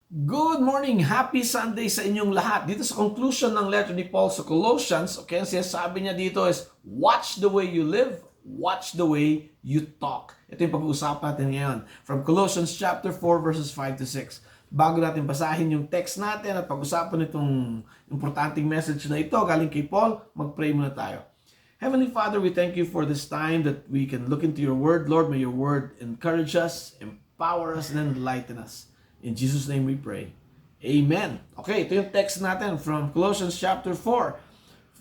Good morning! Happy Sunday sa inyong lahat. Dito sa conclusion ng letter ni Paul sa Colossians, okay, ang sinasabi niya dito is, watch the way you live, watch the way you talk. Ito yung pag-uusapan natin ngayon. From Colossians chapter 4 verses 5 to 6. Bago natin basahin yung text natin at pag-usapan itong importanteng message na ito galing kay Paul, mag-pray muna tayo. Heavenly Father, we thank you for this time that we can look into your word. Lord, may your word encourage us, empower us, and enlighten us. In Jesus' name we pray. Amen. Okay, ito yung text natin from Colossians chapter 4,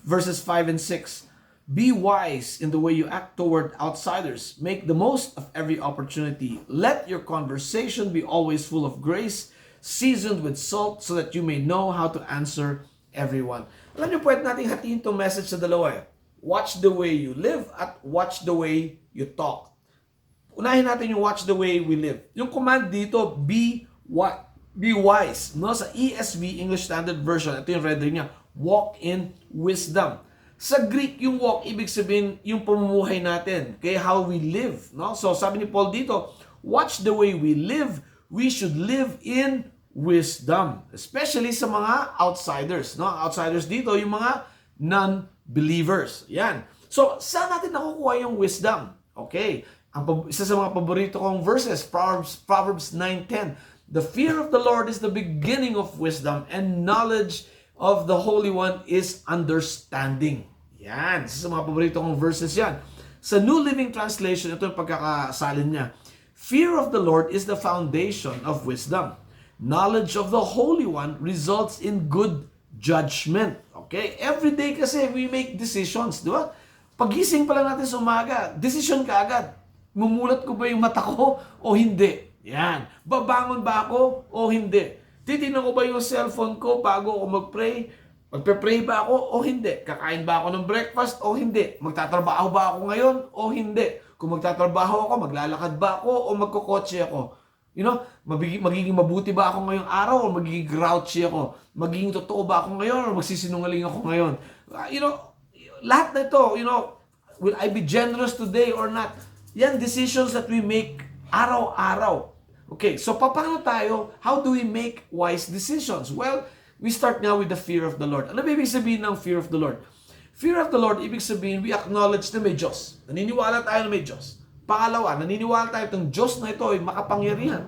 verses 5 and 6. Be wise in the way you act toward outsiders. Make the most of every opportunity. Let your conversation be always full of grace, seasoned with salt, so that you may know how to answer everyone. Alam niyo, pwede natin hatiin itong message sa dalawa eh. Watch the way you live at watch the way you talk. Unahin natin yung watch the way we live. Yung command dito, be wise. No? Sa ESV, English Standard Version, ito yung rendering niya, walk in wisdom. Sa Greek, yung walk, ibig sabihin, yung pamumuhay natin, kaya how we live. No? So sabi ni Paul dito, watch the way we live, we should live in wisdom. Especially sa mga outsiders. No? Outsiders dito, yung mga non-believers. Yan. So, saan natin nakukuha yung wisdom? Okay. Isa sa mga paborito kong verses, Proverbs 9:10. The fear of the Lord is the beginning of wisdom, and knowledge of the Holy One is understanding. Yan. Isa sa mga paborito kong verses yan. Sa New Living Translation, ito yung pagkakasalin niya. Fear of the Lord is the foundation of wisdom. Knowledge of the Holy One results in good judgment. Okay? Every day kasi we make decisions, di ba? Pagising pa lang natin sa umaga, decision ka agad. Mumulat ko ba yung mata ko o hindi? Yan. Babangon ba ako o hindi? Titignan ko ba yung cellphone ko bago ako mag-pray? Magpe-pray ba ako o hindi? Kakain ba ako ng breakfast o hindi? Magtatrabaho ba ako ngayon o hindi? Kung magtatrabaho ako, maglalakad ba ako o magkokotse ako? You know, magiging mabuti ba ako ngayong araw o magiging grouchy ako? Magiging totoo ba ako ngayon o magsisinungaling ako ngayon? Lahat na ito, will I be generous today or not? Yan, decisions that we make araw-araw. Okay, so paano tayo? How do we make wise decisions? Well, we start now with the fear of the Lord. Ano ba ibig sabihin ng fear of the Lord? Fear of the Lord, ibig sabihin, we acknowledge na may Diyos. Naniniwala tayo na may Diyos. Pangalawa, naniniwala tayo itong Diyos na ito ay makapangyarihan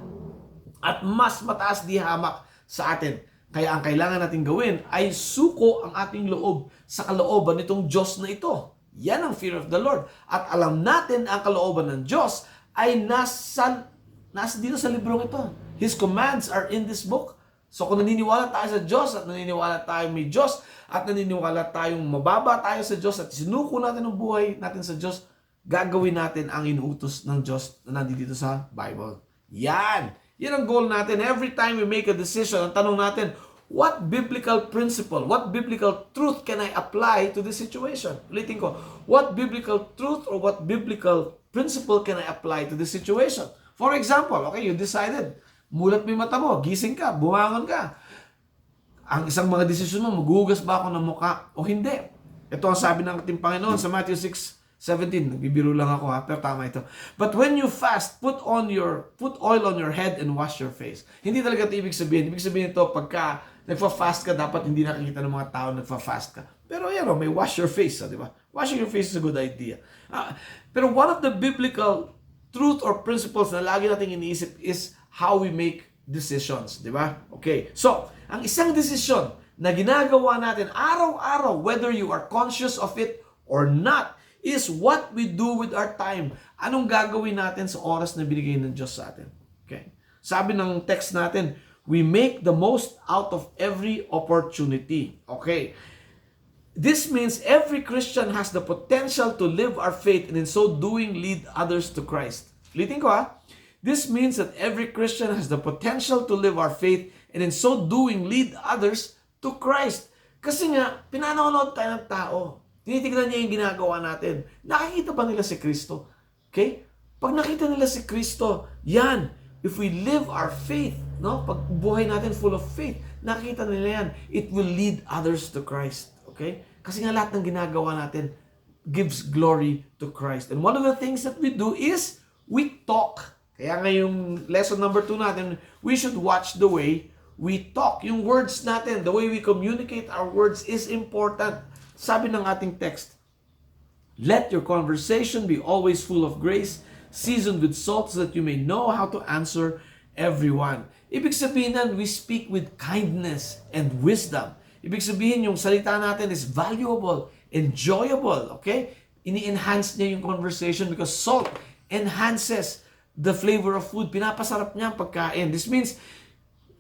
at mas mataas di hamak sa atin. Kaya ang kailangan natin gawin ay suko ang ating loob sa kalooban nitong Diyos na ito. Yan ang fear of the Lord. At alam natin ang kalooban ng Diyos ay nasa dito sa librong ito. His commands are in this book. So kung naniniwala tayo sa Diyos at naniniwala tayo may Diyos at naniniwala tayong mababa tayo sa Diyos at sinuko natin ang buhay natin sa Diyos, gagawin natin ang inuutos ng Diyos na nandito sa Bible. Yan! Yan ang goal natin. Every time we make a decision, ang tanong natin, what biblical principle, what biblical truth can I apply to this situation? Ulitin ko, what biblical truth or what biblical principle can I apply to this situation? For example, okay, you decided, mulat mo yung mata mo, gising ka, bumangon ka. Ang isang mga desisyon mo, maghugas ba ako ng mukha o hindi? Ito ang sabi ng ating Panginoon sa Matthew 6:17. Nagbibiro lang ako pero tama ito. But when you fast, put oil on your head and wash your face. Hindi talaga ito ibig sabihin. Ibig sabihin ito, pagka nagfa-fast ka, dapat hindi nakikita ng mga tao nagfa-fast ka. Pero may wash your face, di ba? Washing your face is a good idea. Pero one of the biblical truth or principles na lagi nating iniisip is how we make decisions, di ba? Okay. So, ang isang desisyon na ginagawa natin araw-araw, whether you are conscious of it or not, is what we do with our time. Anong gagawin natin sa oras na binigay ng Diyos sa atin? Okay. Sabi ng text natin, we make the most out of every opportunity. Okay. This means every Christian has the potential to live our faith and in so doing lead others to Christ. Ulitin ko ha. This means that every Christian has the potential to live our faith and in so doing lead others to Christ. Kasi nga, pinanonood tayo ng tao. Tinitignan niya yung ginagawa natin. Nakikita ba nila si Kristo? Okay? Pag nakita nila si Kristo, yan. If we live our faith, no? Pag buhay natin full of faith, nakikita nila yan. It will lead others to Christ. Okay? Kasi nga lahat ng ginagawa natin gives glory to Christ. And one of the things that we do is we talk. Kaya ngayong lesson number 2 natin, we should watch the way we talk. Yung words natin, the way we communicate our words is important. Sabi ng ating text, let your conversation be always full of grace, seasoned with salt, so that you may know how to answer everyone. Ibig sabihin nan, we speak with kindness and wisdom. Ibig sabihin, yung salita natin is valuable, enjoyable, okay? Ini-enhance niya yung conversation because salt enhances the flavor of food. Pinapasarap niya ang pagkain. This means,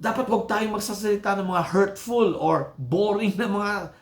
dapat huwag tayong magsasalita ng mga hurtful or boring na mga,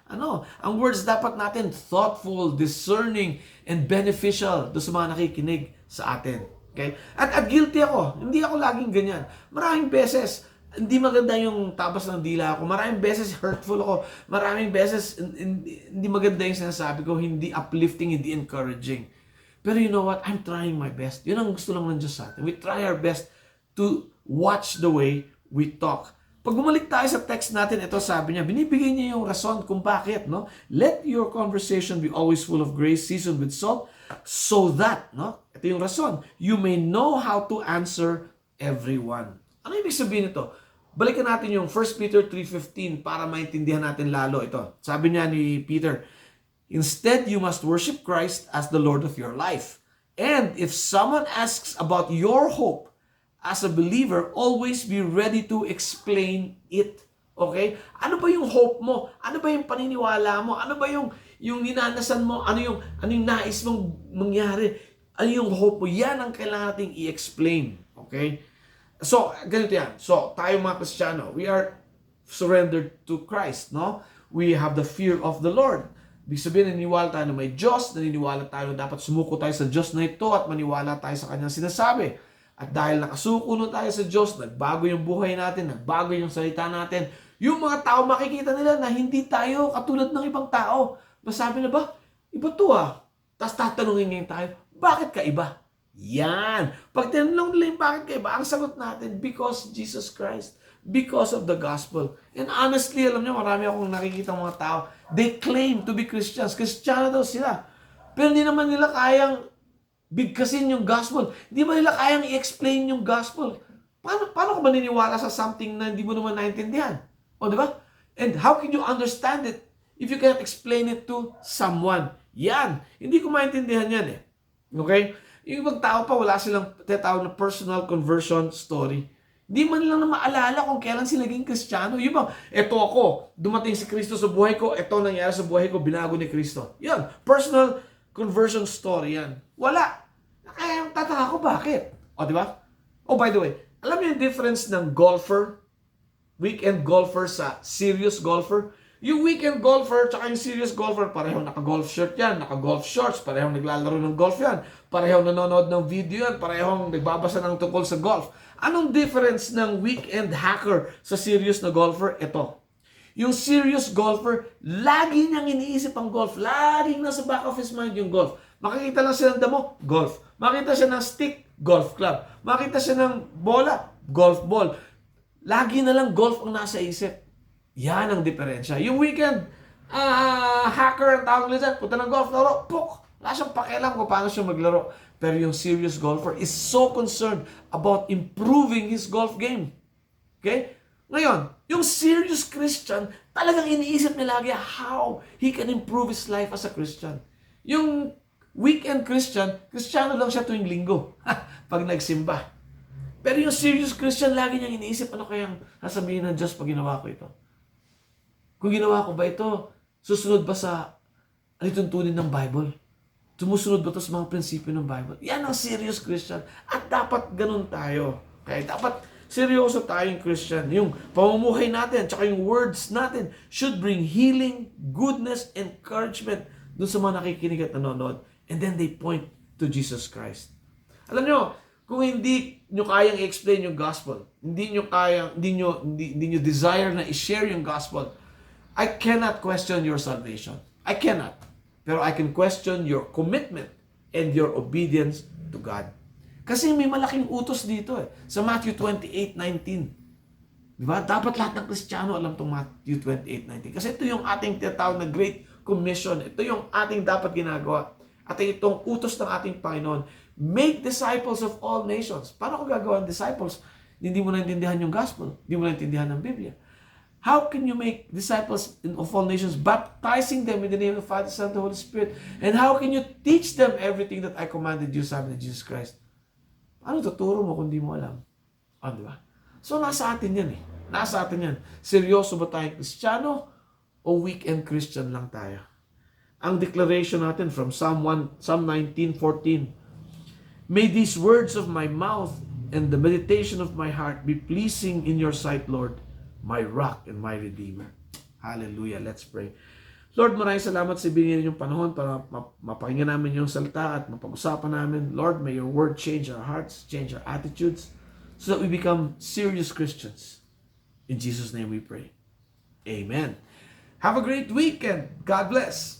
ang words dapat natin thoughtful, discerning, and beneficial do sa mga nakikinig sa atin. Okay? At guilty ako. Hindi ako laging ganyan. Maraming beses, hindi maganda yung tabas ng dila ako. Maraming beses hurtful ako. Maraming beses hindi maganda yung sinasabi ko. Hindi uplifting, hindi encouraging. Pero you know what? I'm trying my best. Yun ang gusto lang ng Diyos sa atin. We try our best to watch the way we talk. Pag bumalik tayo sa text natin, ito sabi niya, binibigay niya yung rason kung bakit, no? Let your conversation be always full of grace, seasoned with salt, so that, no? Ito yung rason, you may know how to answer everyone. Ano ibig sabihin nito? Balikan natin yung 1 Peter 3:15 para maintindihan natin lalo ito. Sabi niya ni Peter, instead, you must worship Christ as the Lord of your life. And if someone asks about your hope, as a believer, always be ready to explain it. Okay? Ano ba yung hope mo? Ano ba yung paniniwala mo? Ano ba yung ninanasan mo? Ano yung nais mong mangyari? Ano yung hope mo? Yan ang kailangan nating i-explain. Okay? So, ganito yan. So, tayo mga Kristiyano, we are surrendered to Christ, no? We have the fear of the Lord. Ibig sabihin, naniniwala tayo na may Diyos, naniniwala tayo na dapat sumuko tayo sa Diyos na ito at maniwala tayo sa Kanyang sinasabi. At dahil nakasuko na tayo sa Diyos, nagbago yung buhay natin, nagbago yung salita natin, yung mga tao makikita nila na hindi tayo katulad ng ibang tao. Masabi na ba? Iba to ah. Tapos tatanungin ngayon tayo, bakit ka iba? Yan. Pag tinanong nila yung bakit ka iba, ang sagot natin, because Jesus Christ. Because of the gospel. And honestly, alam niyo, marami akong nakikita mga tao, they claim to be Christians. Kristiyano daw sila. Pero hindi naman nila kayang bigkasin yung gospel. Hindi ba nila kayang i-explain yung gospel? Paano ka maniniwala sa something na hindi mo naman naintindihan? O, di ba? And how can you understand it if you cannot explain it to someone? Yan. Hindi ko maintindihan yan eh. Okay? Yung ibang tao pa, wala silang tinatawag na personal conversion story. Hindi man lang na maalala kung kailan sila naging Kristiyano. Yung bang, eto ako, dumating si Kristo sa buhay ko, eto nangyari sa buhay ko, binago ni Kristo. Yan. Personal conversion story yan. Wala. Kaya tataka ko bakit. O, di ba? Oh, by the way, alam niyo yung difference ng golfer, weekend golfer sa serious golfer? Yung weekend golfer tsaka yung serious golfer, parehong naka-golf shirt yan, naka-golf shorts, parehong naglalaro ng golf yan, parehong nanonood ng video yan, parehong nagbabasa ng tungkol sa golf. Anong difference ng weekend hacker sa serious na golfer? Ito. Yung serious golfer, lagi niyang iniisip ang golf. Laging nasa back of his mind yung golf. Makikita lang siya ng damo, golf. Makita siya ng stick, golf club. Makita siya ng bola, golf ball. Lagi na lang golf ang nasa isip. Yan ang diferensya. Yung weekend, hacker ang tawag nila dyan, punta ng golf, laro, puk! Wala siyang pakialam kung paano siya maglaro. Pero yung serious golfer is so concerned about improving his golf game. Okay? Ngayon, yung serious Christian, talagang iniisip niya lagi how he can improve his life as a Christian. Yung weekend Christian, Kristiyano lang siya tuwing linggo pag nagsimba. Pero yung serious Christian, lagi niyang iniisip, ano kayang sasabihin ng Diyos pag ginawa ko ito? Kung ginawa ko ba ito, susunod ba sa alituntunin ng Bible? Sumusunod ba ito sa mga prinsipyo ng Bible? Yan ang serious Christian. At dapat ganun tayo. Okay? Dapat seryoso tayong Christian. Yung pamumuhay natin, tsaka yung words natin should bring healing, goodness, encouragement dun sa mga nakikinig at nanonood. And then they point to Jesus Christ. Alam nyo, kung hindi nyo kayang i-explain yung gospel, hindi nyo desire na i-share yung gospel, I cannot question your salvation. I cannot. Pero I can question your commitment and your obedience to God. Kasi may malaking utos dito eh. Sa Matthew 28:19. Diba? Dapat lahat ng Kristiyano alam itong Matthew 28:19. Kasi ito yung ating tinatawag na Great Commission. Ito yung ating dapat ginagawa. At itong utos ng ating Panginoon. Make disciples of all nations. Paano ko gagawa ng disciples? hindi mo naintindihan yung gospel, hindi mo naintindihan ng Biblia. How can you make disciples of all nations, baptizing them in the name of the Father, Son, and the Holy Spirit? And how can you teach them everything that I commanded you, sabi ni Jesus Christ? Ano tuturo mo kung di mo alam? Di ba? So, nasa atin yan eh. Nasa atin yan. Seryoso ba tayong Kristiyano o weekend Christian lang tayo? Ang declaration natin from Psalm 19:14. May these words of my mouth and the meditation of my heart be pleasing in your sight, Lord, my rock and my redeemer. Hallelujah. Let's pray. Lord, maraming salamat sa binigyan ninyong panahon para mapakinggan namin yung salita at mapag-usapan namin. Lord, may your word change our hearts, change our attitudes, so that we become serious Christians. In Jesus' name we pray. Amen. Have a great weekend. God bless.